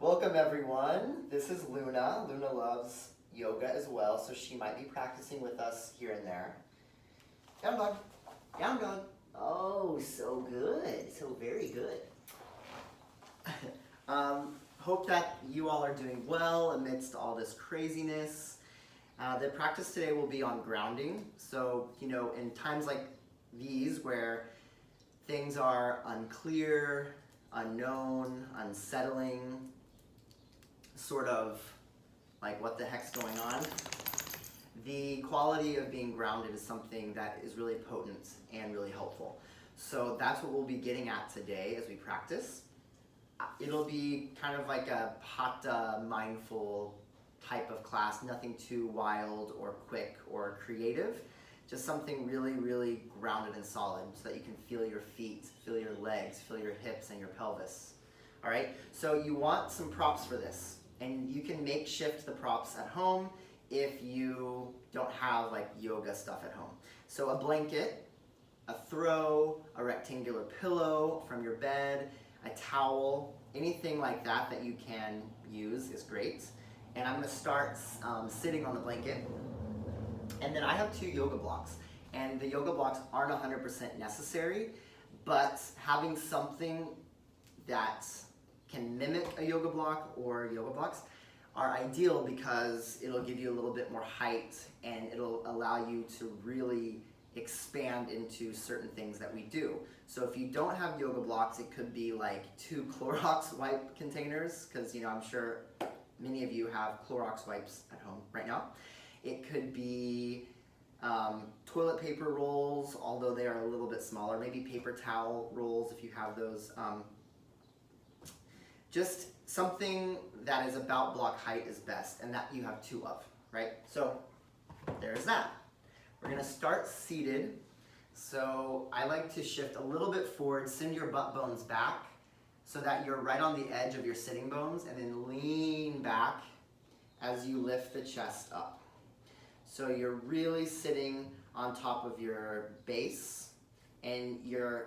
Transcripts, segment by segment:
Welcome everyone. This is Luna. Luna loves yoga as well, so she might be practicing with us here and there. Down dog. Down dog. Oh, so good. So very good. Hope that you all are doing well amidst all this craziness. The practice today will be on grounding. So, in times like these where things are unclear, unknown, unsettling, sort of like what the heck's going on, the quality of being grounded is something that is really potent and really helpful. So that's what we'll be getting at today as we practice. It'll be kind of like a hatha mindful type of class, nothing too wild or quick or creative, just something really, really grounded and solid so that you can feel your feet, feel your legs, feel your hips and your pelvis. All right, so you want some props for this, and you can makeshift the props at home if you don't have like yoga stuff at home. So a blanket, a throw, a rectangular pillow from your bed, a towel, anything like that that you can use is great. And I'm gonna start sitting on the blanket. And then I have 2 yoga blocks. And the yoga blocks aren't 100% necessary, but having something that can mimic a yoga block or yoga blocks are ideal because it'll give you a little bit more height and it'll allow you to really expand into certain things that we do. So if you don't have yoga blocks, it could be like 2 Clorox wipe containers, because I'm sure many of you have Clorox wipes at home right now. It could be toilet paper rolls, although they are a little bit smaller, maybe paper towel rolls if you have those. Just something that is about block height is best, and that you have 2 of, right? So there's that. We're gonna start seated. So I like to shift a little bit forward, send your butt bones back so that you're right on the edge of your sitting bones, and then lean back as you lift the chest up. So you're really sitting on top of your base and you're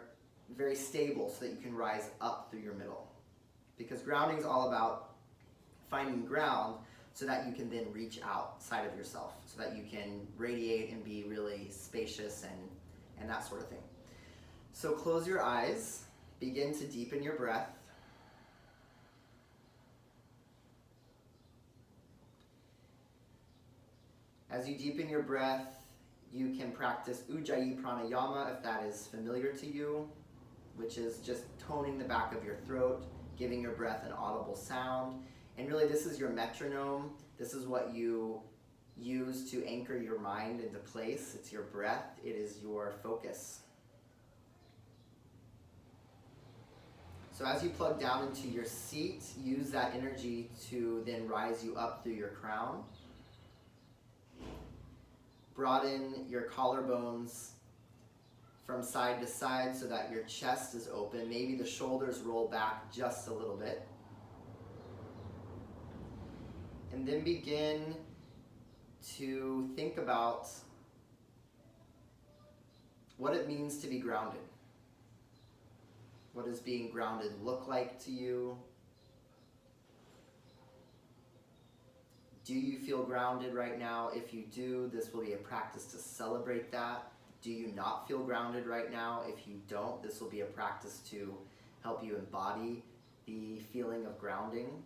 very stable so that you can rise up through your middle. Because grounding is all about finding ground so that you can then reach outside of yourself, so that you can radiate and be really spacious and that sort of thing. So close your eyes, begin to deepen your breath. As you deepen your breath, you can practice Ujjayi pranayama if that is familiar to you, which is just toning the back of your throat, giving your breath an audible sound. And really this is your metronome. This is what you use to anchor your mind into place. It's your breath, it is your focus. So as you plug down into your seat, use that energy to then rise you up through your crown. Broaden your collarbones from side to side so that your chest is open. Maybe the shoulders roll back just a little bit. And then begin to think about what it means to be grounded. What does being grounded look like to you? Do you feel grounded right now? If you do, this will be a practice to celebrate that. Do you not feel grounded right now? If you don't, this will be a practice to help you embody the feeling of grounding.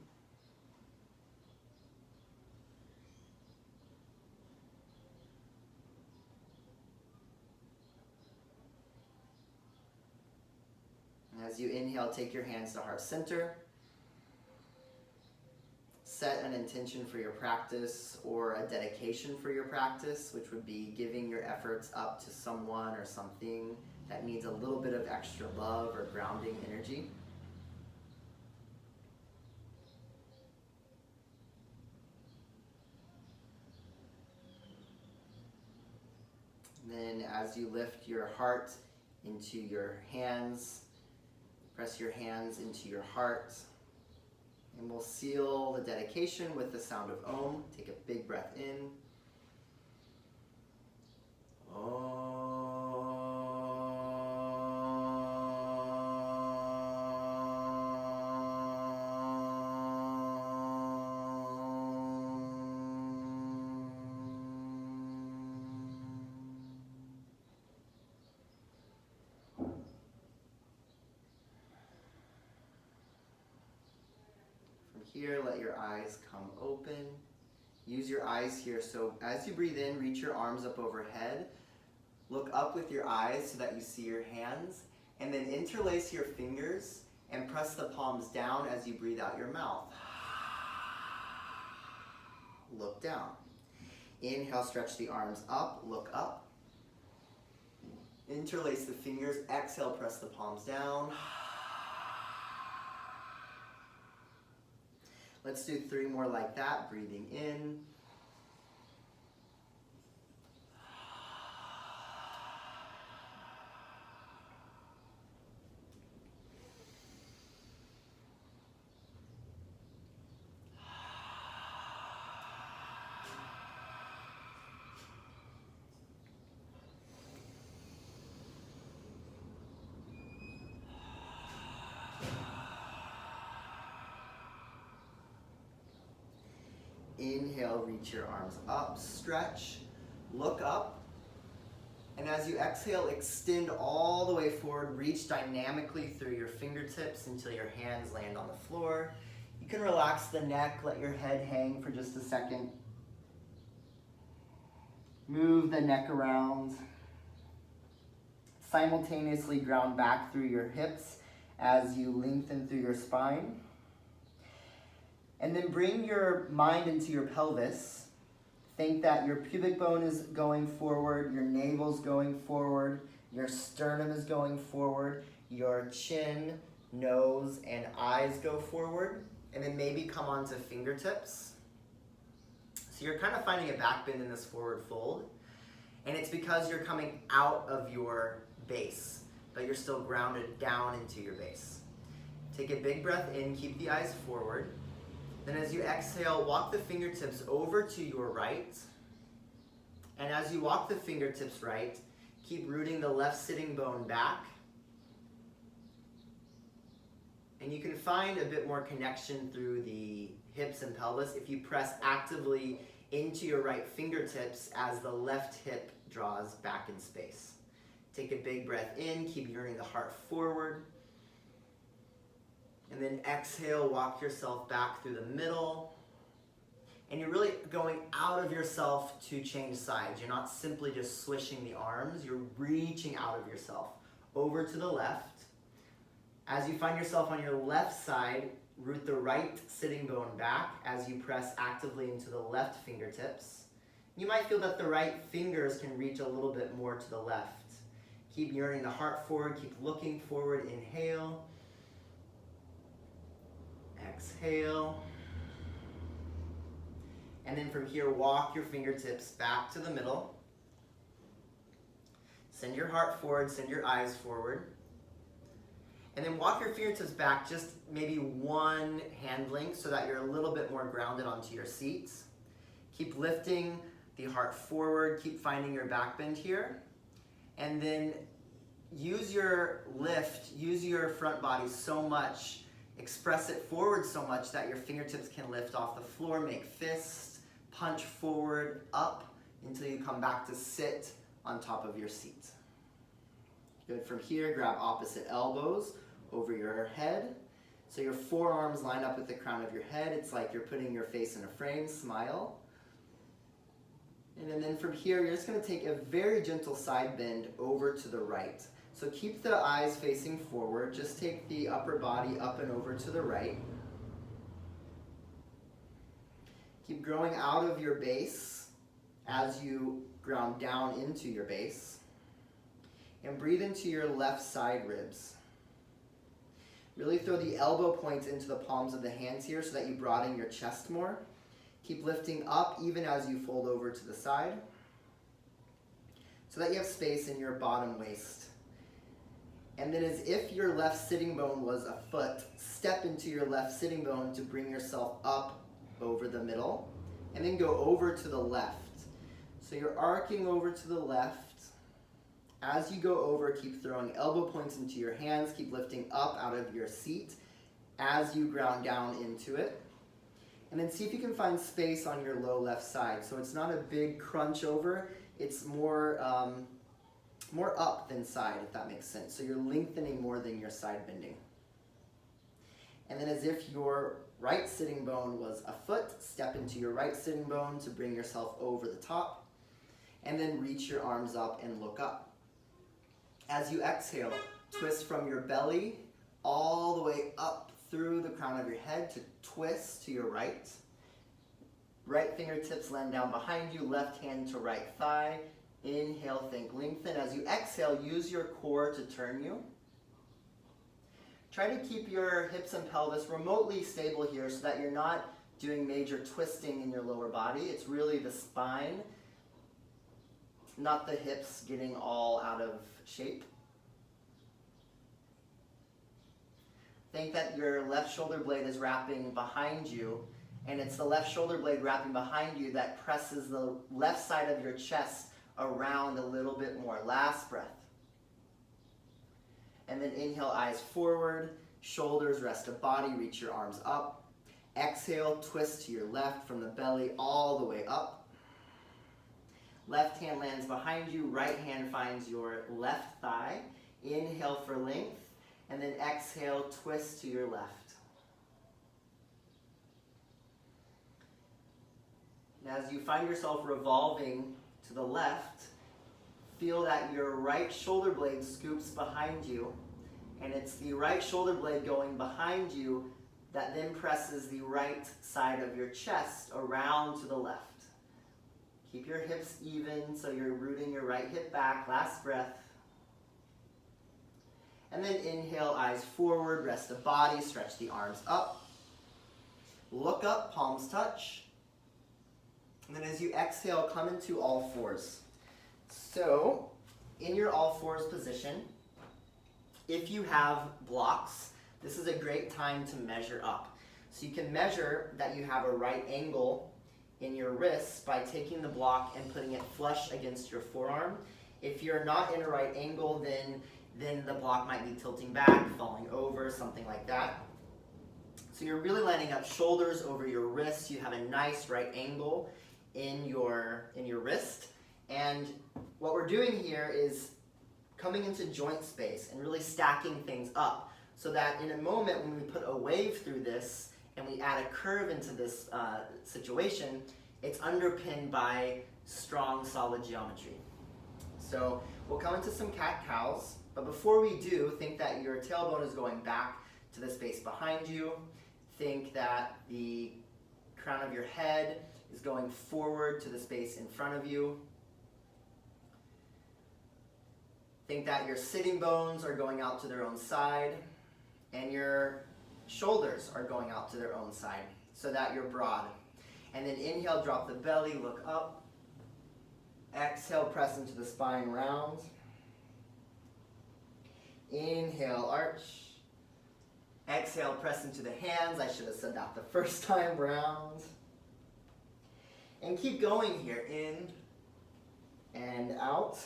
And as you inhale, take your hands to heart center. Set an intention for your practice or a dedication for your practice, which would be giving your efforts up to someone or something that needs a little bit of extra love or grounding energy. And then as you lift your heart into your hands, press your hands into your heart. And we'll seal the dedication with the sound of Om. Take a big breath in. Om. here, let your eyes come open. Use your eyes here. So as you breathe in, reach your arms up overhead. Look up with your eyes so that you see your hands. And then interlace your fingers and press the palms down as you breathe out your mouth. Look down. Inhale, stretch the arms up, look up. Interlace the fingers. Exhale, press the palms down. Let's do 3 more like that. Breathing in. Inhale, reach your arms up, stretch, look up. And as you exhale, extend all the way forward, reach dynamically through your fingertips until your hands land on the floor. You can relax the neck, let your head hang for just a second. Move the neck around. Simultaneously ground back through your hips as you lengthen through your spine. And then bring your mind into your pelvis. Think that your pubic bone is going forward, your navel's going forward, your sternum is going forward, your chin, nose, and eyes go forward. And then maybe come onto fingertips. So you're kind of finding a back bend in this forward fold. And it's because you're coming out of your base, but you're still grounded down into your base. Take a big breath in, keep the eyes forward. Then as you exhale, walk the fingertips over to your right. And as you walk the fingertips right, keep rooting the left sitting bone back. And you can find a bit more connection through the hips and pelvis if you press actively into your right fingertips as the left hip draws back in space. Take a big breath in, keep yearning the heart forward. And then exhale, walk yourself back through the middle. And you're really going out of yourself to change sides. You're not simply just swishing the arms, you're reaching out of yourself over to the left. As you find yourself on your left side, root the right sitting bone back as you press actively into the left fingertips. You might feel that the right fingers can reach a little bit more to the left. Keep yearning the heart forward, keep looking forward, inhale. Exhale. And then from here, walk your fingertips back to the middle. Send your heart forward, send your eyes forward. And then walk your fingertips back just maybe 1 hand length so that you're a little bit more grounded onto your seats. Keep lifting the heart forward, keep finding your back bend here. And then use your lift, use your front body so much, express it forward so much that your fingertips can lift off the floor, make fists, punch forward, up, until you come back to sit on top of your seat. Good. From here, grab opposite elbows over your head. So your forearms line up with the crown of your head. It's like you're putting your face in a frame. Smile. And then from here, you're just going to take a very gentle side bend over to the right. So keep the eyes facing forward. Just take the upper body up and over to the right. Keep growing out of your base as you ground down into your base. And breathe into your left side ribs. Really throw the elbow points into the palms of the hands here so that you broaden your chest more. Keep lifting up even as you fold over to the side so that you have space in your bottom waist. And then as if your left sitting bone was a foot, step into your left sitting bone to bring yourself up over the middle and then go over to the left. So you're arcing over to the left. As you go over, keep throwing elbow points into your hands, keep lifting up out of your seat as you ground down into it. And then see if you can find space on your low left side. So it's not a big crunch over, it's more up than side, if that makes sense. So you're lengthening more than you're side bending. And then as if your right sitting bone was a foot, step into your right sitting bone to bring yourself over the top. And then reach your arms up and look up. As you exhale, twist from your belly all the way up through the crown of your head to twist to your right. Right fingertips land down behind you, left hand to right thigh. Inhale, think lengthen. As you exhale, use your core to turn you. Try to keep your hips and pelvis remotely stable here so that you're not doing major twisting in your lower body. It's really the spine, not the hips getting all out of shape. Think that your left shoulder blade is wrapping behind you, and it's the left shoulder blade wrapping behind you that presses the left side of your chest around a little bit more. Last breath. And then inhale, eyes forward, shoulders rest the body, reach your arms up. Exhale, twist to your left from the belly all the way up. Left hand lands behind you, right hand finds your left thigh. Inhale for length, and then exhale, twist to your left. Now as you find yourself revolving to the left, feel that your right shoulder blade scoops behind you, and it's the right shoulder blade going behind you that then presses the right side of your chest around to the left. Keep your hips even so you're rooting your right hip back. Last breath. And then inhale, eyes forward, rest the body, stretch the arms up. Look up, palms touch. And then as you exhale, come into all fours. So, in your all fours position, if you have blocks, this is a great time to measure up. So you can measure that you have a right angle in your wrists by taking the block and putting it flush against your forearm. If you're not in a right angle, then the block might be tilting back, falling over, something like that. So you're really lining up shoulders over your wrists. You have a nice right angle in your wrist. And what we're doing here is coming into joint space and really stacking things up so that in a moment when we put a wave through this and we add a curve into this situation, it's underpinned by strong, solid geometry. So we'll come into some cat-cows, but before we do, think that your tailbone is going back to the space behind you. Think that the crown of your head is going forward to the space in front of you. Think that your sitting bones are going out to their own side, and your shoulders are going out to their own side, so that you're broad. And then inhale, drop the belly, look up. Exhale, press into the spine, round. Inhale, arch. Exhale, press into the hands. I should have said that the first time, round. And keep going here, in and out.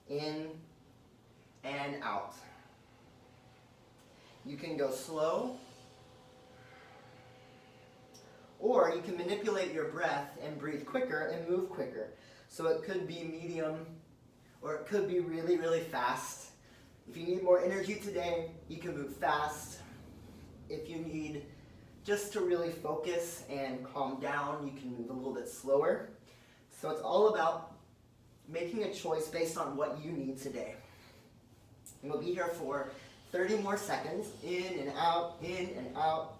In and out. You can go slow, or you can manipulate your breath and breathe quicker and move quicker. So it could be medium, or it could be really, really fast. If you need more energy today, you can move fast. If you need just to really focus and calm down, you can move a little bit slower. So it's all about making a choice based on what you need today. And we'll be here for 30 more seconds, in and out, in and out.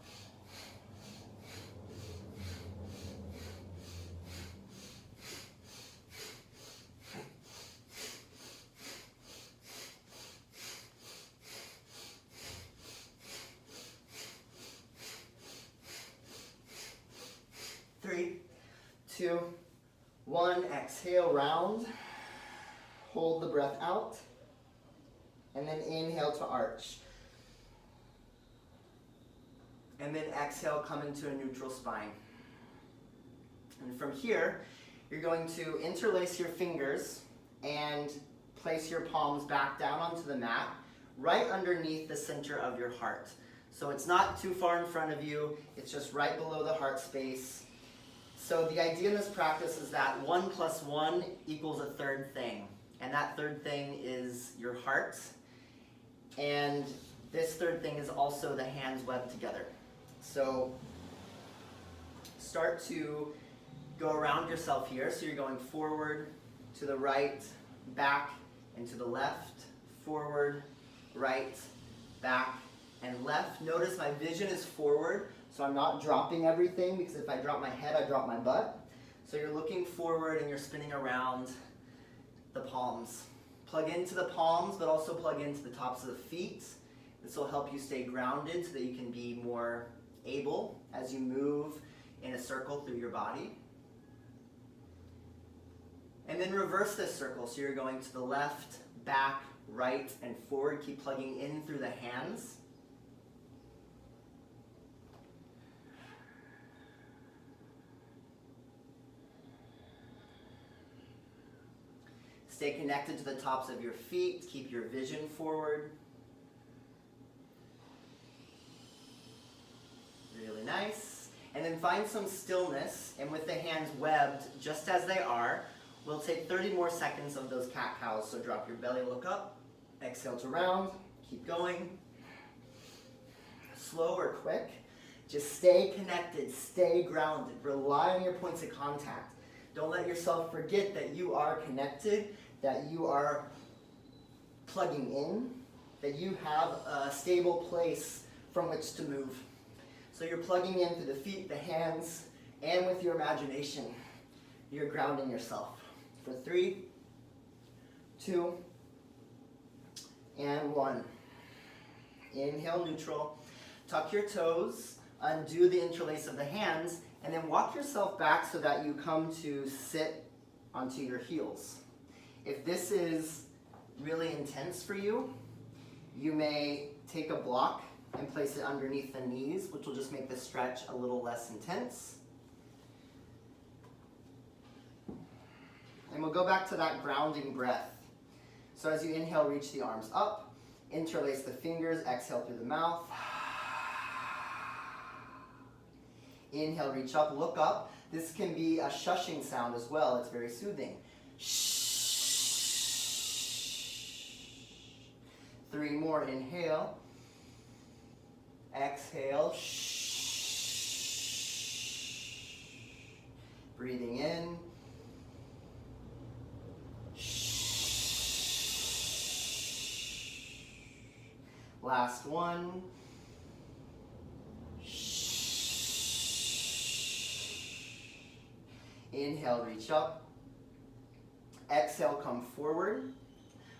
Three, two, one, exhale, round. Hold the breath out. And then inhale to arch. And then exhale, come into a neutral spine. And from here, you're going to interlace your fingers and place your palms back down onto the mat, right underneath the center of your heart. So it's not too far in front of you, it's just right below the heart space. So the idea in this practice is that 1 + 1 equals a third thing. And that third thing is your heart. And This third thing is also the hands webbed together. So start to go around yourself here. So you're going forward, to the right, back, and to the left, forward, right, back, and left. Notice my vision is forward, so I'm not dropping everything, because if I drop my head, I drop my butt. So you're looking forward and you're spinning around the palms. Plug into the palms, but also plug into the tops of the feet. This will help you stay grounded so that you can be more able as you move in a circle through your body. And then reverse this circle. So you're going to the left, back, right, and forward. Keep plugging in through the hands. Stay connected to the tops of your feet. Keep your vision forward. Really nice. And then find some stillness, and with the hands webbed just as they are, we'll take 30 more seconds of those cat-cows. So drop your belly, look up, exhale to round, keep going. Slow or quick, just stay connected, stay grounded, rely on your points of contact. Don't let yourself forget that you are connected, that you are plugging in, that you have a stable place from which to move. So you're plugging in through the feet, the hands, and with your imagination, you're grounding yourself. For 3, 2, and 1. Inhale, neutral. Tuck your toes, undo the interlace of the hands, and then walk yourself back so that you come to sit onto your heels. If this is really intense for you, you may take a block and place it underneath the knees, which will just make the stretch a little less intense. And we'll go back to that grounding breath. So as you inhale, reach the arms up, interlace the fingers, exhale through the mouth. Inhale, reach up, look up. This can be a shushing sound as well. It's very soothing. Shh. 3 more, inhale. Exhale. Shh. Breathing in. Shh. Last one. Inhale, reach up. Exhale, come forward.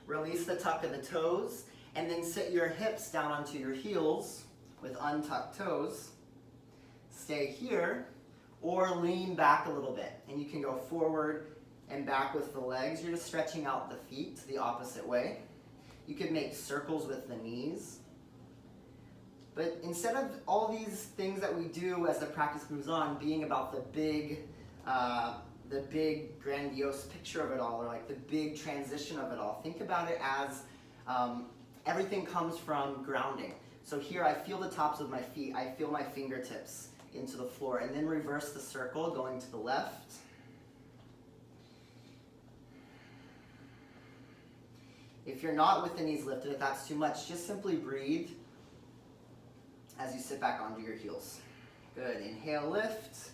Release the tuck of the toes, and then sit your hips down onto your heels with untucked toes. Stay here, or lean back a little bit. And you can go forward and back with the legs. You're just stretching out the feet the opposite way. You could make circles with the knees. But instead of all these things that we do as the practice moves on being about the big grandiose picture of it all, or like the big transition of it all, think about it as everything comes from grounding. So here I feel the tops of my feet, I feel my fingertips into the floor, and then reverse the circle going to the left. If you're not with the knees lifted, if that's too much, just simply breathe as you sit back onto your heels. Good, inhale, lift.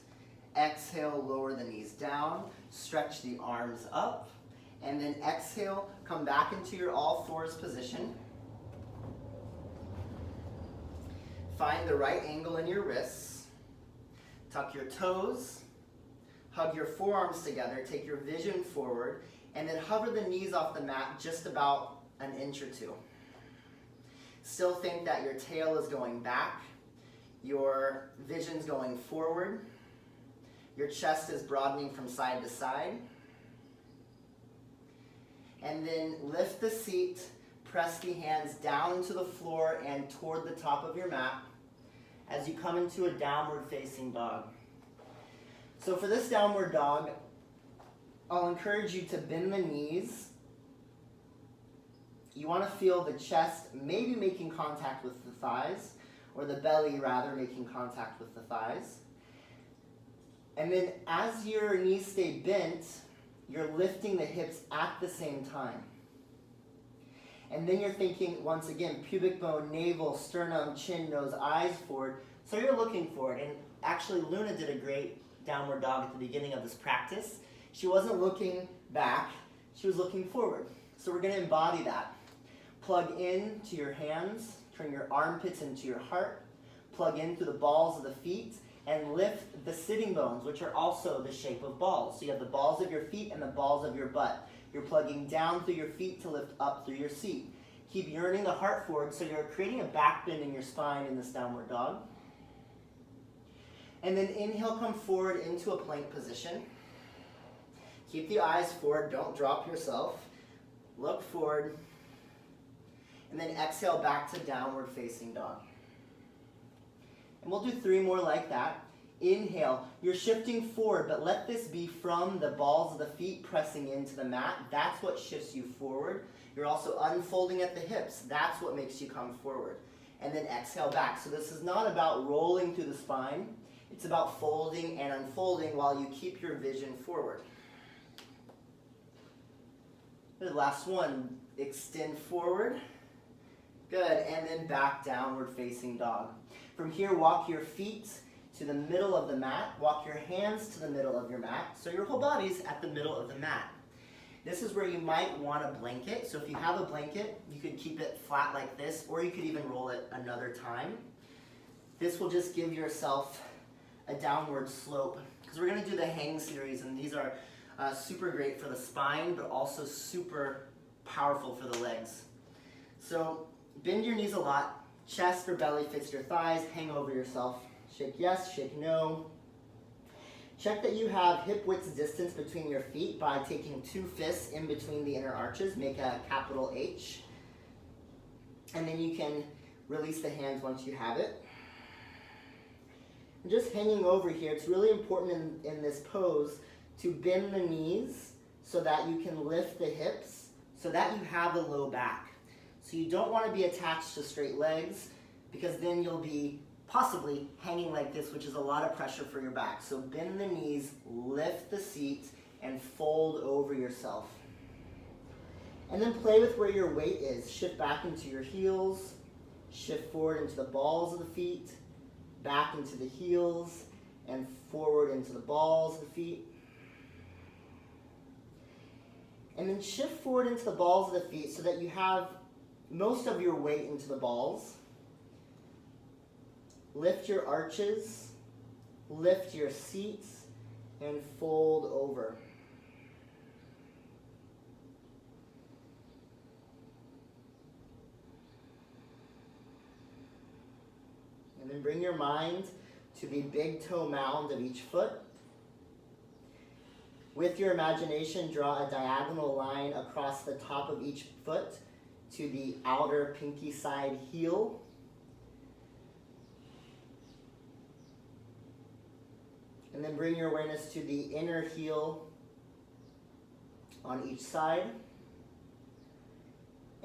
Exhale, lower the knees down, stretch the arms up, and then exhale, come back into your all fours position. Find the right angle in your wrists. Tuck your toes, hug your forearms together, take your vision forward, and then hover the knees off the mat just about an inch or 2. Still think that your tail is going back, your vision's going forward, your chest is broadening from side to side. And then lift the seat, press the hands down to the floor and toward the top of your mat as you come into a downward facing dog. So for this downward dog, I'll encourage you to bend the knees. You want to feel the chest maybe making contact with the thighs, or the belly rather making contact with the thighs. And then as your knees stay bent, you're lifting the hips at the same time. And then you're thinking, once again, pubic bone, navel, sternum, chin, nose, eyes forward. So you're looking forward. And actually, Luna did a great downward dog at the beginning of this practice. She wasn't looking back, she was looking forward. So we're going to embody that. Plug in to your hands, turn your armpits into your heart, plug in through the balls of the feet, and lift the sitting bones, which are also the shape of balls. So you have the balls of your feet and the balls of your butt. You're plugging down through your feet to lift up through your seat. Keep yearning the heart forward, so you're creating a back bend in your spine in this downward dog. And then inhale, come forward into a plank position. Keep the eyes forward, don't drop yourself. Look forward. And then exhale back to downward facing dog. And we'll do 3 more like that. Inhale, you're shifting forward, but let this be from the balls of the feet pressing into the mat. That's what shifts you forward. You're also unfolding at the hips. That's what makes you come forward. And then exhale back. So this is not about rolling through the spine. It's about folding and unfolding while you keep your vision forward. The last one, extend forward. Good, and then back downward facing dog. From here, walk your feet to the middle of the mat. Walk your hands to the middle of your mat. So your whole body's at the middle of the mat. This is where you might want a blanket. So if you have a blanket, you could keep it flat like this, or you could even roll it another time. This will just give yourself a downward slope, because we're going to do the hang series, and these are super great for the spine, but also super powerful for the legs. So bend your knees a lot. Chest or belly fits your thighs. Hang over yourself. Shake yes, shake no. Check that you have hip width distance between your feet by taking 2 fists in between the inner arches. Make a capital H. And then you can release the hands once you have it. And just hanging over here, it's really important in this pose to bend the knees so that you can lift the hips so that you have a low back. So you don't want to be attached to straight legs, because then you'll be possibly hanging like this, which is a lot of pressure for your back. So bend the knees, lift the seat, and fold over yourself. And then play with where your weight is. Shift back into your heels, shift forward into the balls of the feet, back into the heels, and forward into the balls of the feet. And then shift forward into the balls of the feet so that you have most of your weight into the balls. Lift your arches, lift your seats, and fold over. And then bring your mind to the big toe mound of each foot. With your imagination, draw a diagonal line across the top of each foot to the outer pinky side heel. And then bring your awareness to the inner heel on each side.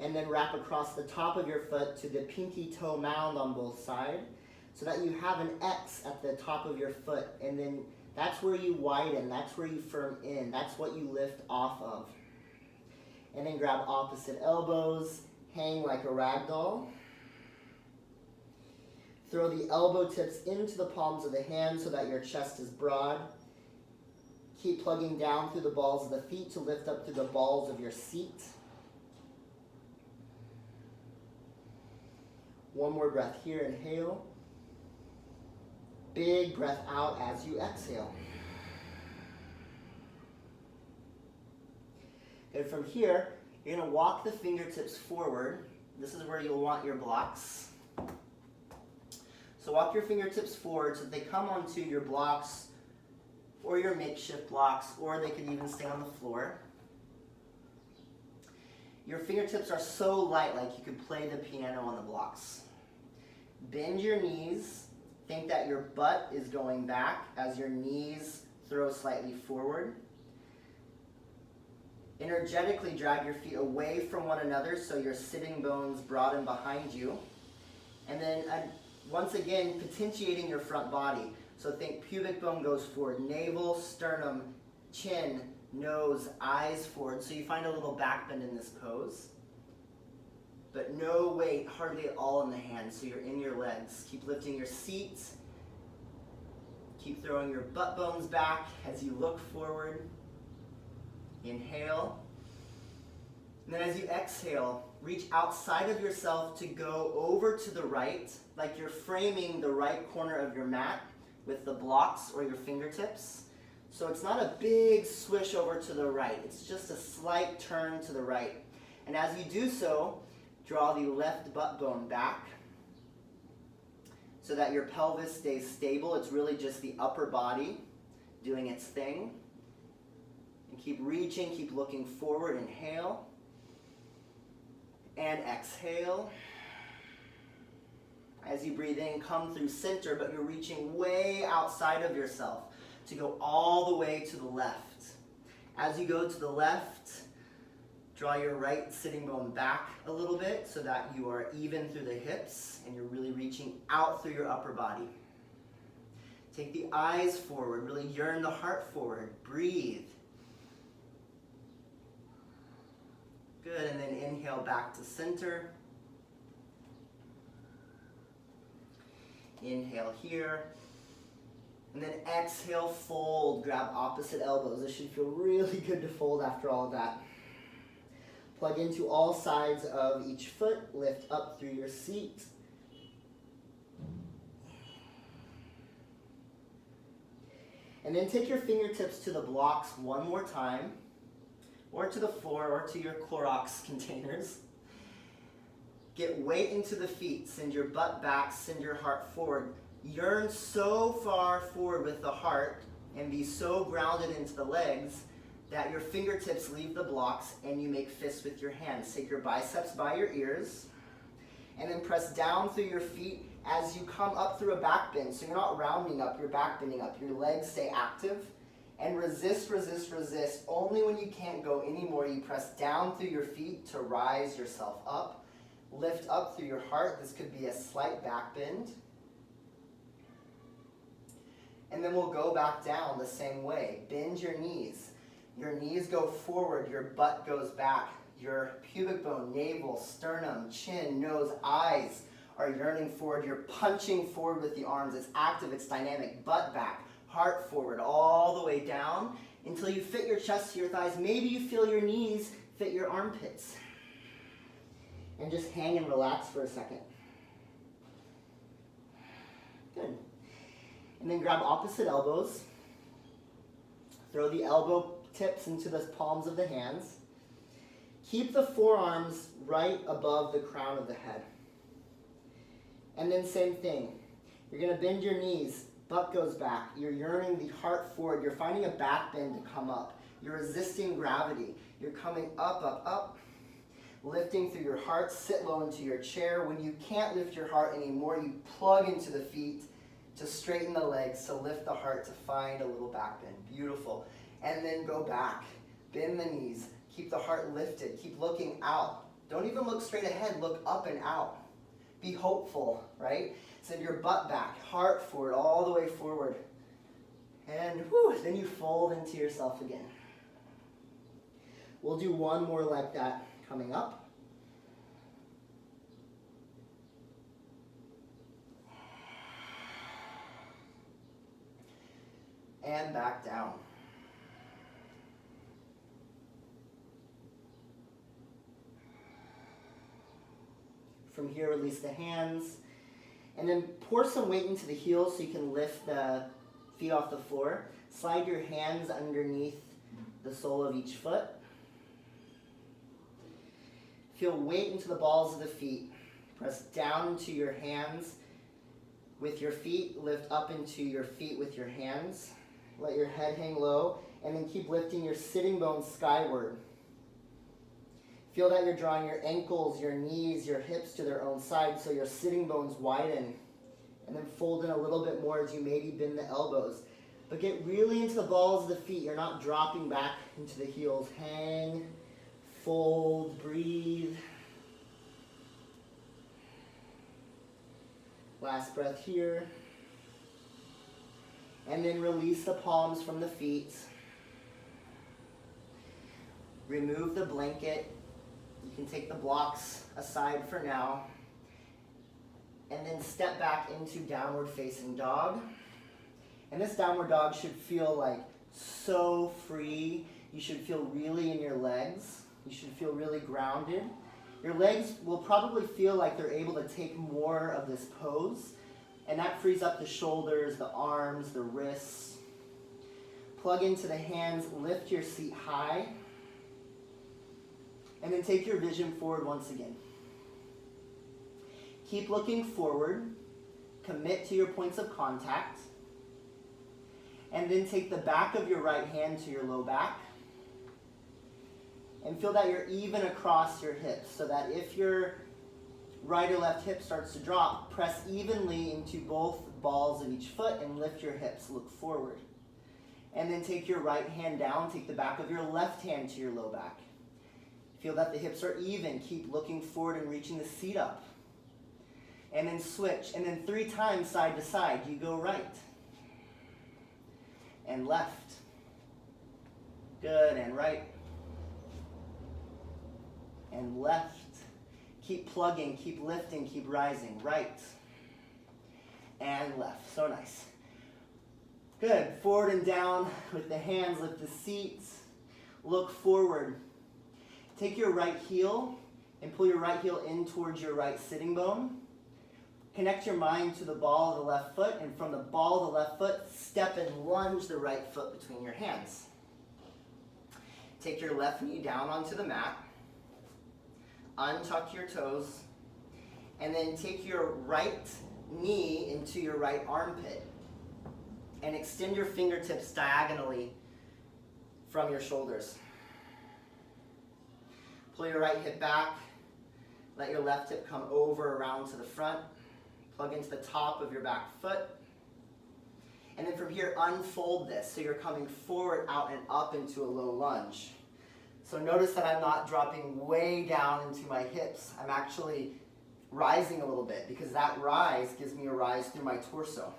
And then wrap across the top of your foot to the pinky toe mound on both sides, so that you have an X at the top of your foot. And then that's where you widen, that's where you firm in, that's what you lift off of. And then grab opposite elbows, hang like a rag doll. Throw the elbow tips into the palms of the hands so that your chest is broad. Keep plugging down through the balls of the feet to lift up through the balls of your seat. One more breath here, inhale. Big breath out as you exhale. And from here, you're going to walk the fingertips forward. This is where you'll want your blocks. So walk your fingertips forward so that they come onto your blocks or your makeshift blocks, or they could even stay on the floor. Your fingertips are so light, like you could play the piano on the blocks. Bend your knees. Think that your butt is going back as your knees throw slightly forward. Energetically drag your feet away from one another so your sitting bones broaden behind you. And then once again, potentiating your front body. So think pubic bone goes forward, navel, sternum, chin, nose, eyes forward. So you find a little back bend in this pose. but no weight, hardly at all in the hands, so you're in your legs. Keep lifting your seat. Keep throwing your butt bones back as you look forward. Inhale. And then as you exhale, reach outside of yourself to go over to the right, like you're framing the right corner of your mat with the blocks or your fingertips. So it's not a big swish over to the right. It's just a slight turn to the right. And as you do so, draw the left butt bone back so that your pelvis stays stable. It's really just the upper body doing its thing. And keep reaching, keep looking forward. Inhale. And exhale. As you breathe in, come through center, but you're reaching way outside of yourself to go all the way to the left. As you go to the left, draw your right sitting bone back a little bit so that you are even through the hips and you're really reaching out through your upper body. Take the eyes forward, really yearn the heart forward. Breathe. Good, and then inhale back to center. Inhale here. And then exhale, fold. Grab opposite elbows. This should feel really good to fold after all of that. Plug into all sides of each foot. Lift up through your seat. And then take your fingertips to the blocks one more time, or to the floor, or to your Clorox containers. Get weight into the feet. Send your butt back, send your heart forward. Yearn so far forward with the heart and be so grounded into the legs that your fingertips leave the blocks and you make fists with your hands. Take your biceps by your ears and then press down through your feet as you come up through a back bend. So you're not rounding up, you're back bending up. Your legs stay active. And resist, resist, resist. Only when you can't go anymore, you press down through your feet to rise yourself up. Lift up through your heart. This could be a slight back bend. And then we'll go back down the same way. Bend your knees. Your knees go forward, your butt goes back. Your pubic bone, navel, sternum, chin, nose, eyes are yearning forward. You're punching forward with the arms. It's active, it's dynamic. Butt back, heart forward, all the way down until you fit your chest to your thighs. Maybe you feel your knees fit your armpits. And just hang and relax for a second. Good. And then grab opposite elbows. Throw the elbow tips into the palms of the hands. Keep the forearms right above the crown of the head. And then same thing. You're going to bend your knees. Butt goes back. You're yearning the heart forward. You're finding a back bend to come up. You're resisting gravity. You're coming up, up, up. Lifting through your heart. Sit low into your chair. When you can't lift your heart anymore, you plug into the feet to straighten the legs, to lift the heart, to find a little back bend. Beautiful. And then go back. Bend the knees. Keep the heart lifted. Keep looking out. Don't even look straight ahead. Look up and out. Be hopeful, right? Send your butt back, heart forward, all the way forward. And then you fold into yourself again. We'll do one more like that coming up. And back down. From here, release the hands. And then pour some weight into the heels so you can lift the feet off the floor. Slide your hands underneath the sole of each foot. Feel weight into the balls of the feet. Press down into your hands with your feet. Lift up into your feet with your hands. Let your head hang low. And then keep lifting your sitting bones skyward. Feel that you're drawing your ankles, your knees, your hips to their own side so your sitting bones widen. And then fold in a little bit more as you maybe bend the elbows. But get really into the balls of the feet. You're not dropping back into the heels. Hang, fold, breathe. Last breath here. And then release the palms from the feet. Remove the blanket. You can take the blocks aside for now. And then step back into downward facing dog. And this downward dog should feel like so free. You should feel really in your legs. You should feel really grounded. Your legs will probably feel like they're able to take more of this pose. And that frees up the shoulders, the arms, the wrists. Plug into the hands, lift your seat high. And then take your vision forward once again. Keep looking forward. Commit to your points of contact. And then take the back of your right hand to your low back. And feel that you're even across your hips, so that if your right or left hip starts to drop, press evenly into both balls of each foot and lift your hips. Look forward. And then take your right hand down. Take the back of your left hand to your low back. Feel that the hips are even. Keep looking forward and reaching the seat up. And then switch. And then 3 times side to side. You go right. And left. Good. And right. And left. Keep plugging. Keep lifting. Keep rising. Right. And left. So nice. Good. Forward and down with the hands. Lift the seat. Look forward. Take your right heel and pull your right heel in towards your right sitting bone. Connect your mind to the ball of the left foot, and from the ball of the left foot, step and lunge the right foot between your hands. Take your left knee down onto the mat. Untuck your toes. And then take your right knee into your right armpit. And extend your fingertips diagonally from your shoulders. Pull your right hip back. Let your left hip come over around to the front. Plug into the top of your back foot. And then from here, unfold this. So you're coming forward, out, and up into a low lunge. So notice that I'm not dropping way down into my hips. I'm actually rising a little bit, because that rise gives me a rise through my torso.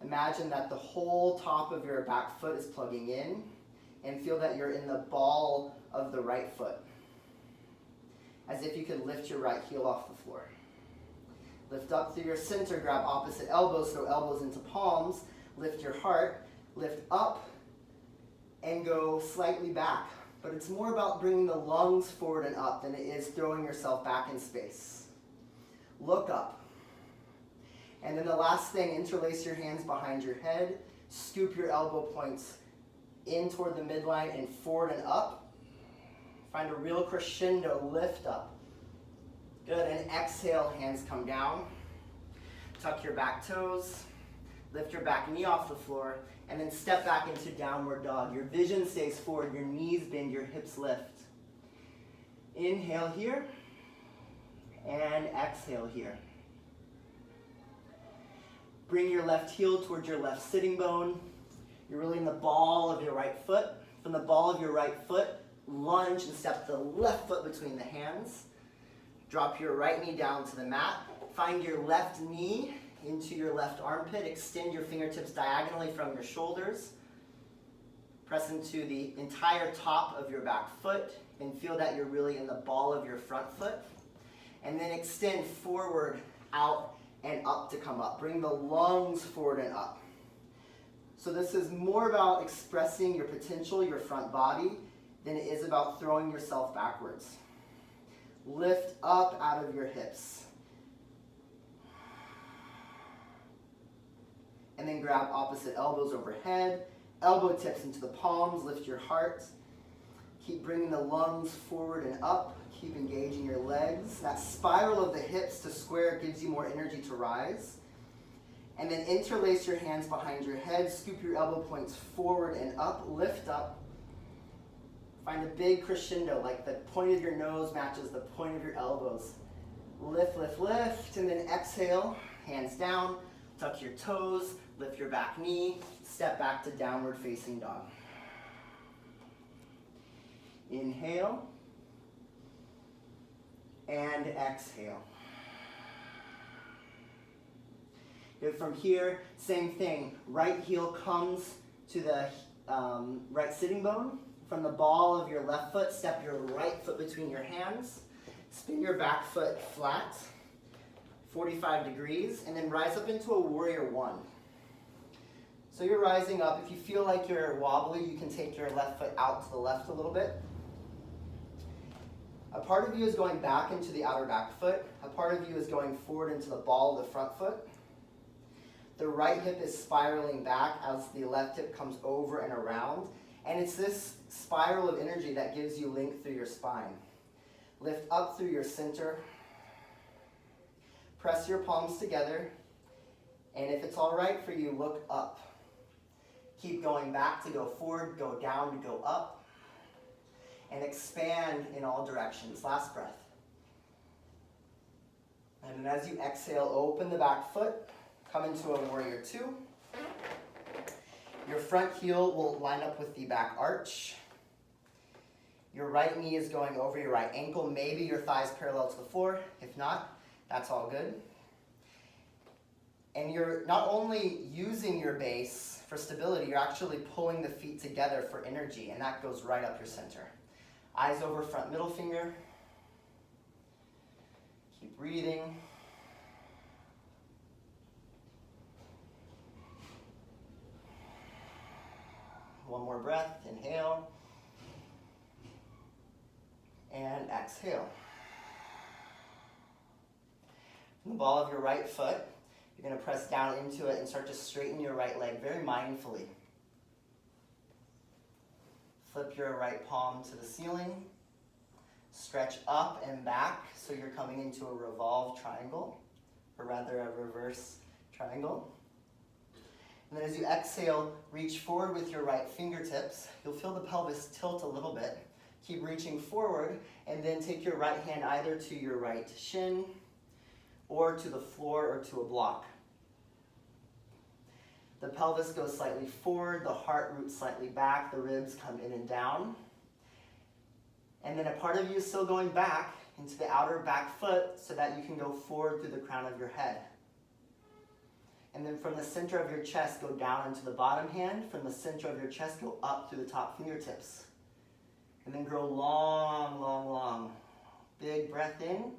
Imagine that the whole top of your back foot is plugging in, and feel that you're in the ball of the right foot. As if you could lift your right heel off the floor. Lift up through your center, grab opposite elbows, throw elbows into palms, lift your heart, lift up, and go slightly back. But it's more about bringing the lungs forward and up than it is throwing yourself back in space. Look up. And then the last thing, interlace your hands behind your head, scoop your elbow points in toward the midline and forward and up. Find a real crescendo, lift up. Good, and exhale, hands come down. Tuck your back toes, lift your back knee off the floor, and then step back into downward dog. Your vision stays forward, your knees bend, your hips lift. Inhale here, and exhale here. Bring your left heel towards your left sitting bone. You're really in the ball of your right foot. From the ball of your right foot, lunge and step the left foot between the hands. Drop your right knee down to the mat. Find your left knee into your left armpit. Extend your fingertips diagonally from your shoulders. Press into the entire top of your back foot and feel that you're really in the ball of your front foot. And then extend forward, out, and up to come up. Bring the lungs forward and up. So this is more about expressing your potential, your front body, than it is about throwing yourself backwards. Lift up out of your hips. And then grab opposite elbows overhead. Elbow tips into the palms. Lift your heart. Keep bringing the lungs forward and up. Keep engaging your legs. That spiral of the hips to square gives you more energy to rise. And then interlace your hands behind your head. Scoop your elbow points forward and up. Lift up. Find a big crescendo, like the point of your nose matches the point of your elbows. Lift, lift, lift, and then exhale, hands down, tuck your toes, lift your back knee, step back to downward facing dog. Inhale, and exhale. Good, from here, same thing, right heel comes to the right sitting bone. from the ball of your left foot, step your right foot between your hands, spin your back foot flat, 45 degrees, and then rise up into a warrior one. So you're rising up. If you feel like you're wobbly, you can take your left foot out to the left a little bit. A part of you is going back into the outer back foot. A part of you is going forward into the ball of the front foot. The right hip is spiraling back as the left hip comes over and around. And it's this spiral of energy that gives you length through your spine. Lift up through your center. Press your palms together. And if it's all right for you, look up. Keep going back to go forward, go down to go up. And expand in all directions. Last breath. And then as you exhale, open the back foot. Come into a warrior two. Your front heel will line up with the back arch. Your right knee is going over your right ankle. Maybe your thighs parallel to the floor. If not, that's all good. And you're not only using your base for stability, you're actually pulling the feet together for energy, and that goes right up your center. Eyes over front middle finger. Keep breathing. One more breath. Inhale. And exhale. From the ball of your right foot, you're going to press down into it and start to straighten your right leg very mindfully. Flip your right palm to the ceiling. Stretch up and back so you're coming into a revolved triangle, or rather a reverse triangle. And then as you exhale, reach forward with your right fingertips. You'll feel the pelvis tilt a little bit. Keep reaching forward, and then take your right hand either to your right shin, or to the floor, or to a block. The pelvis goes slightly forward, the heart roots slightly back, the ribs come in and down. And then a part of you is still going back into the outer back foot so that you can go forward through the crown of your head. And then from the center of your chest, go down into the bottom hand. From the center of your chest, go up through the top fingertips. And then grow long, long, long. Big breath in.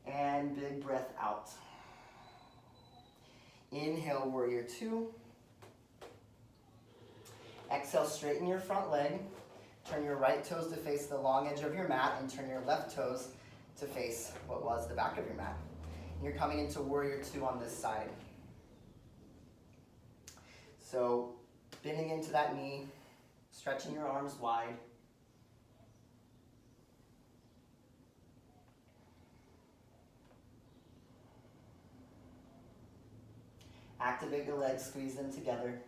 And big breath out. Inhale, warrior two. Exhale, straighten your front leg. Turn your right toes to face the long edge of your mat, and turn your left toes to face what was the back of your mat. And you're coming into warrior two on this side. So bending into that knee, stretching your arms wide. Activate your legs, squeeze them together.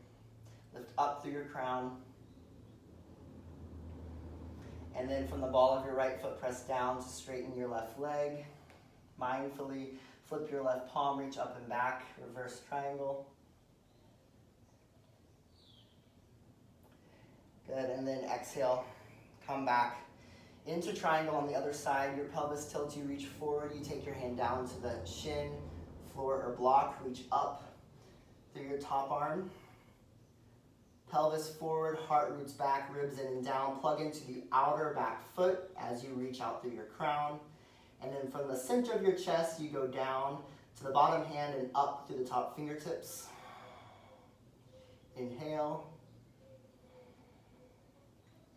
Lift up through your crown. And then from the ball of your right foot, press down to straighten your left leg. Mindfully flip your left palm, reach up and back, reverse triangle. Good, and then exhale, come back into triangle on the other side. Your pelvis tilts, you reach forward, you take your hand down to the shin, floor, or block, reach up through your top arm. Pelvis forward, heart roots back, ribs in and down. Plug into the outer back foot as you reach out through your crown. And then from the center of your chest, you go down to the bottom hand and up through the top fingertips. Inhale.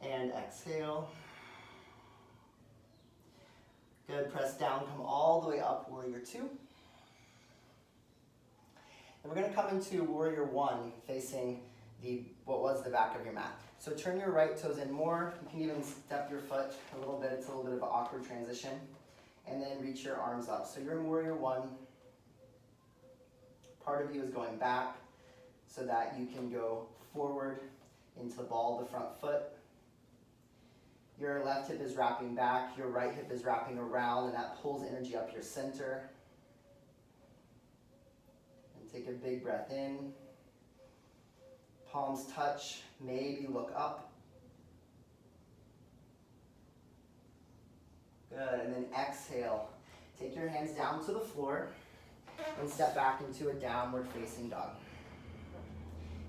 And exhale. Good, press down, come all the way up, warrior two. And we're gonna come into warrior one, facing what was the back of your mat. So turn your right toes in more. You can even step your foot a little bit. It's a little bit of an awkward transition. And then reach your arms up. So you're in warrior one. Part of you is going back so that you can go forward into the ball of the front foot. Your left hip is wrapping back. Your right hip is wrapping around, and that pulls energy up your center. And take a big breath in. Palms touch, maybe look up. Good, and then exhale. Take your hands down to the floor and step back into a downward facing dog.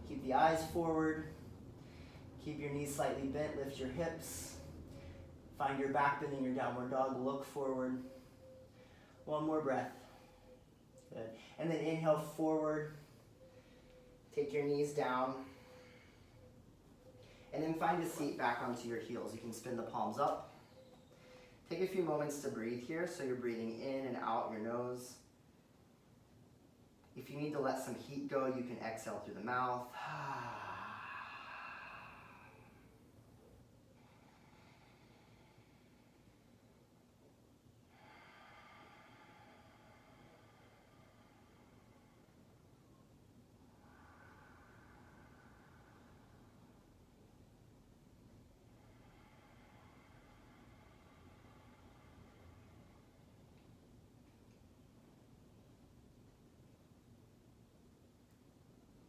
Keep the eyes forward. Keep your knees slightly bent, lift your hips. Find your back bend in your downward dog, look forward. One more breath. Good. And then inhale forward. Take your knees down. And then find a seat back onto your heels. You can spin the palms up. Take a few moments to breathe here, so you're breathing in and out your nose. If you need to let some heat go, you can exhale through the mouth.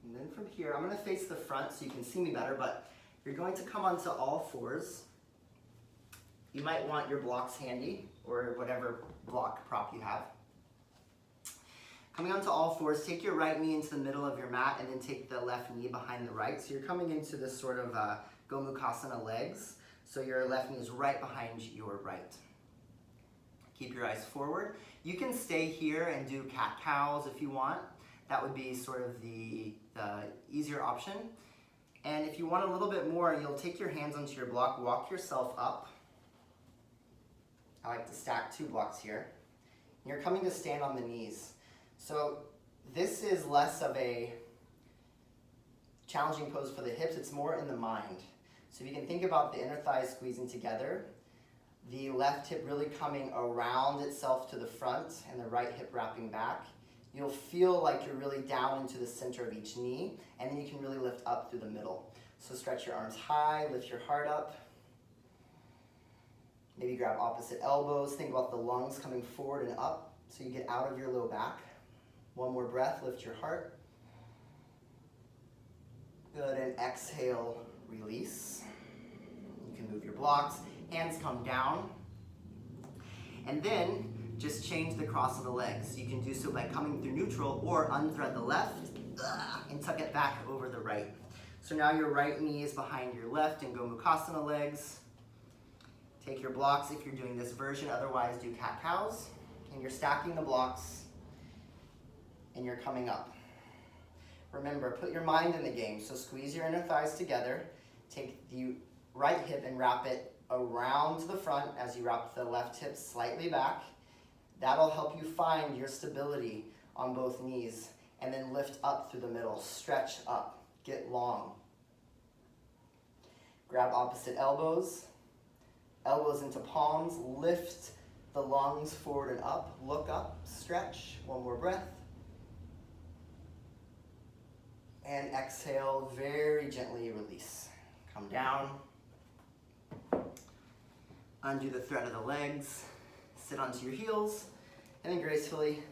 And then from here, I'm going to face the front so you can see me better, but you're going to come onto all fours. You might want your blocks handy, or whatever block prop you have. Coming onto all fours, take your right knee into the middle of your mat and then take the left knee behind the right. So you're coming into this sort of Gomukhasana legs. So your left knee is right behind your right. Keep your eyes forward. You can stay here and do cat-cows if you want. That would be sort of the easier option. And if you want a little bit more, you'll take your hands onto your block, walk yourself up. I like to stack 2 blocks here. And you're coming to stand on the knees. So this is less of a challenging pose for the hips, it's more in the mind. So if you can think about the inner thighs squeezing together, the left hip really coming around itself to the front and the right hip wrapping back. You'll feel like you're really down into the center of each knee, and then you can really lift up through the middle. So stretch your arms high, lift your heart up. Maybe grab opposite elbows. Think about the lungs coming forward and up so you get out of your low back. One more breath, lift your heart. Good, and exhale, release. You can move your blocks, hands come down. And then just change the cross of the legs. You can do so by coming through neutral or unthread the left and tuck it back over the right. So now your right knee is behind your left in Gomukhasana legs. Take your blocks if you're doing this version, otherwise do cat-cows. And you're stacking the blocks and you're coming up. Remember, put your mind in the game. So squeeze your inner thighs together. Take the right hip and wrap it around to the front as you wrap the left hip slightly back. That'll help you find your stability on both knees. And then lift up through the middle. Stretch up. Get long. Grab opposite elbows. Elbows into palms. Lift the lungs forward and up. Look up. Stretch. One more breath. And exhale, very gently release. Come down. Undo the thread of the legs. Sit onto your heels. And then gracefully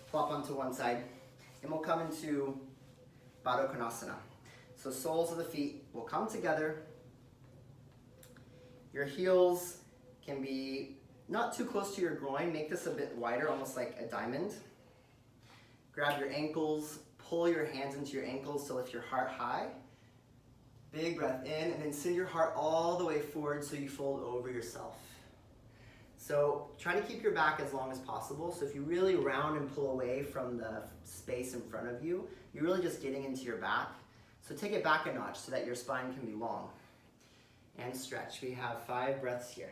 flop onto one side. And we'll come into Baddha Konasana. So soles of the feet will come together. Your heels can be not too close to your groin. Make this a bit wider, almost like a diamond. Grab your ankles. Pull your hands into your ankles to lift your heart high. Big breath in, and then send your heart all the way forward so you fold over yourself. So try to keep your back as long as possible. So if you really round and pull away from the space in front of you, you're really just getting into your back. So take it back a notch so that your spine can be long. And stretch. We have 5 breaths here.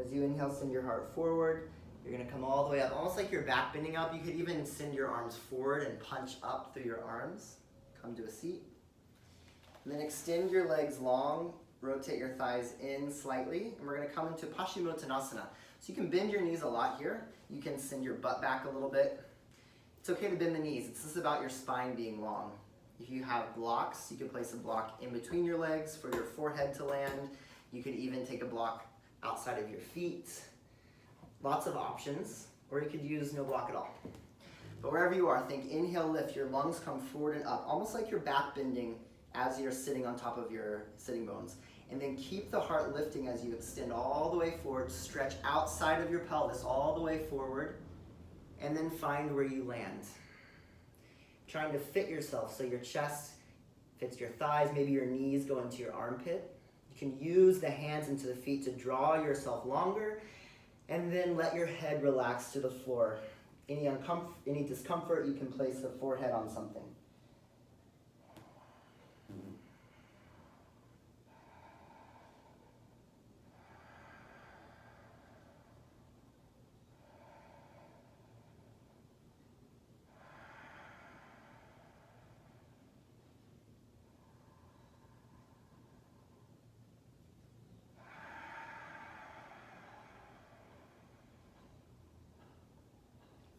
As you inhale, send your heart forward. You're gonna come all the way up, almost like your back bending up. You could even send your arms forward and punch up through your arms. Come to a seat. And then extend your legs long, rotate your thighs in slightly, and we're gonna come into Paschimottanasana. So you can bend your knees a lot here. You can send your butt back a little bit. It's okay to bend the knees. This is about your spine being long. If you have blocks, you can place a block in between your legs for your forehead to land. You could even take a block outside of your feet. Lots of options, or you could use no block at all. But wherever you are, think inhale, lift, your lungs come forward and up, almost like you're back bending as you're sitting on top of your sitting bones. And then keep the heart lifting as you extend all the way forward, stretch outside of your pelvis all the way forward, and then find where you land. Trying to fit yourself so your chest fits your thighs, maybe your knees go into your armpit. You can use the hands into the feet to draw yourself longer, and then let your head relax to the floor. Any discomfort, you can place the forehead on something.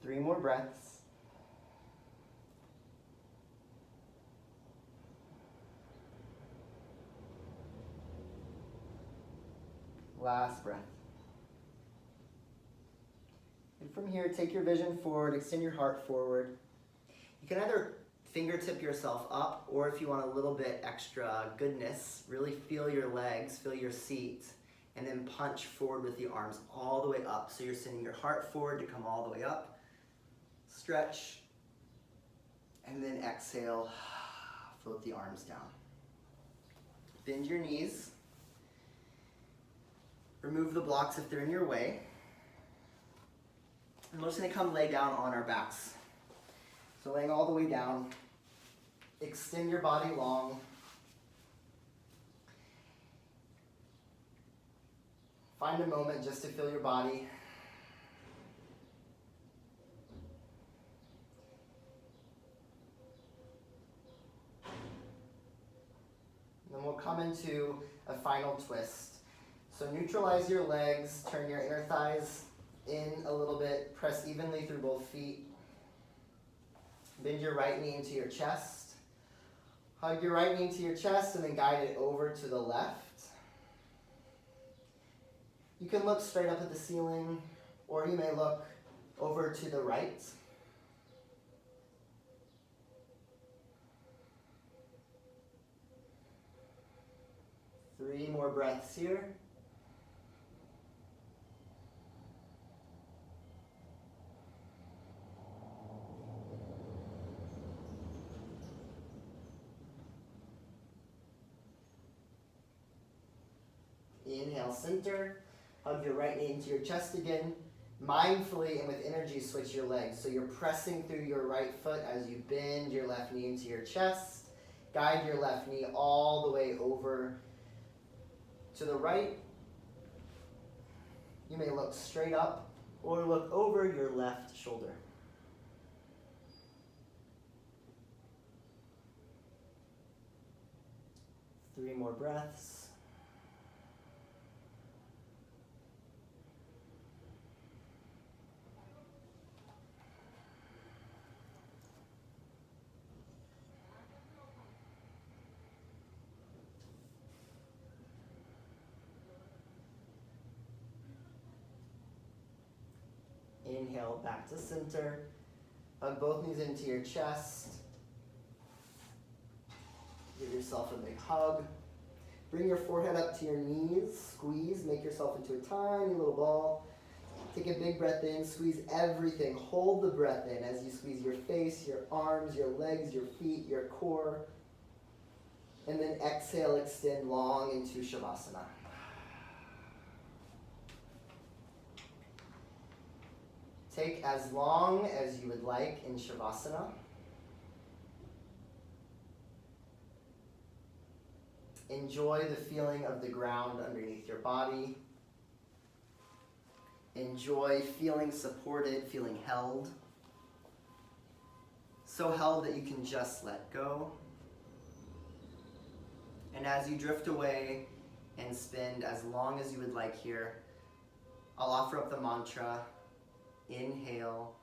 Three more breaths. Last breath. And from here, take your vision forward, extend your heart forward. You can either fingertip yourself up, or if you want a little bit extra goodness, really feel your legs, feel your seat, and then punch forward with the arms all the way up. So you're sending your heart forward to come all the way up. Stretch, and then exhale, float the arms down. Bend your knees. Remove the blocks if they're in your way. And we're just gonna come lay down on our backs. So laying all the way down, extend your body long. Find a moment just to feel your body. Then we'll come into a final twist. So neutralize your legs, turn your inner thighs in a little bit, press evenly through both feet. Bend your right knee into your chest. Hug your right knee to your chest and then guide it over to the left. You can look straight up at the ceiling, or you may look over to the right. Three more breaths here. Inhale, center. Hug your right knee into your chest again. Mindfully and with energy, switch your legs. So you're pressing through your right foot as you bend your left knee into your chest. Guide your left knee all the way over to the right. You may look straight up or look over your left shoulder. Three more breaths. Inhale, back to center. Hug both knees into your chest. Give yourself a big hug. Bring your forehead up to your knees. Squeeze, make yourself into a tiny little ball. Take a big breath in, squeeze everything. Hold the breath in as you squeeze your face, your arms, your legs, your feet, your core. And then exhale, extend long into Shavasana. Take as long as you would like in Shavasana. Enjoy the feeling of the ground underneath your body. Enjoy feeling supported, feeling held. So held that you can just let go. And as you drift away and spend as long as you would like here, I'll offer up the mantra. Inhale,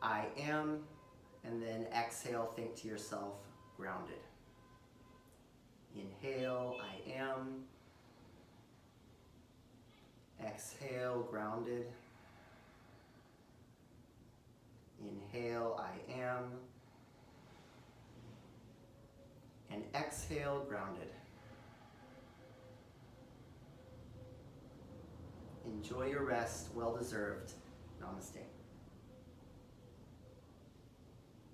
I am. And then exhale, think to yourself, grounded. Inhale, I am. Exhale, grounded. Inhale, I am. And exhale, grounded. Enjoy your rest, well deserved. Namaste.